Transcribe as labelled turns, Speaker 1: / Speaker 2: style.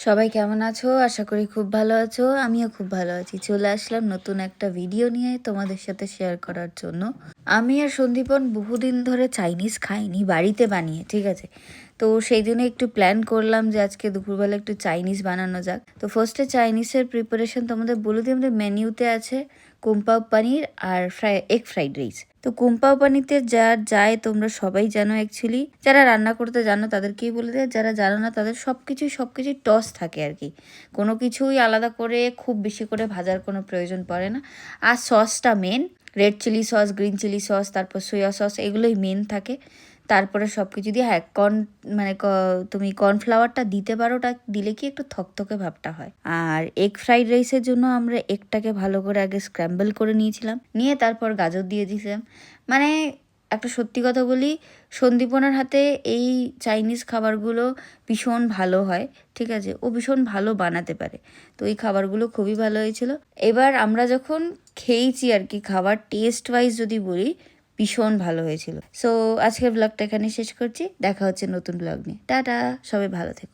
Speaker 1: সবাই কেমন আছো? আশা করি খুব ভালো আছো। আমিও খুব ভালো আছি। চলে আসলাম নতুন একটা ভিডিও নিয়ে তোমাদের সাথে শেয়ার করার জন্য। আমি আর সন্দীপন বহুদিন ধরে চাইনিজ খাইনি, বাড়িতে বানিয়ে, ঠিক আছে? তো সেই জন্য একটু প্ল্যান করলাম যে আজকে দুপুরবেলা একটু চাইনিজ বানানো যাক। তো ফার্স্টে চাইনিজের প্রিপারেশন তোমাদের বলে দিই, আমাদের মেনিউতে আছে কুমপাও পানির আর এগ ফ্রাইড রাইস। তো কুমপাও পানিতে যা যায় তোমরা সবাই জানো, অ্যাকচুয়ালি যারা রান্না করতে জানো তাদেরকেই বলে দেয়, যারা জানো না তাদের সব কিছুই টস থাকে আর কি। কোনো কিছুই আলাদা করে খুব বেশি করে ভাজার কোনো প্রয়োজন পড়ে না। আর সসটা main, red chili sauce, green chili sauce, তারপর সোয়া সস, এগুলোই মেন থাকে। তারপরে সব কিছু দিয়ে, হ্যাঁ তুমি কর্নফ্লাওয়ারটা দিতে পারো, ওটা দিলে কি একটু থকথকে ভাবটা হয়। আর এগ ফ্রাইড রাইসের জন্য আমরা এগটাকে ভালো করে আগে স্ক্র্যাম্বল করে নিয়েছিলাম, নিয়ে তারপর গাজর দিয়ে দিয়েছিলাম। মানে একটা সত্যি কথা বলি, সন্দীপনার হাতে এই চাইনিজ খাবারগুলো ভীষণ ভালো হয়, ঠিক আছে? ও ভীষণ ভালো বানাতে পারে। তো এই খাবারগুলো খুবই ভালো হয়েছিল। এবার আমরা যখন খেয়েছি আর কি, খাবার টেস্ট ওয়াইজ যদি বলি, ভীষণ ভালো হয়েছিল। সো আজকের ব্লগটা এখানে শেষ করছি, দেখা হচ্ছে নতুন ব্লগ নিয়ে। টাটা, সবাই ভালো থেকো।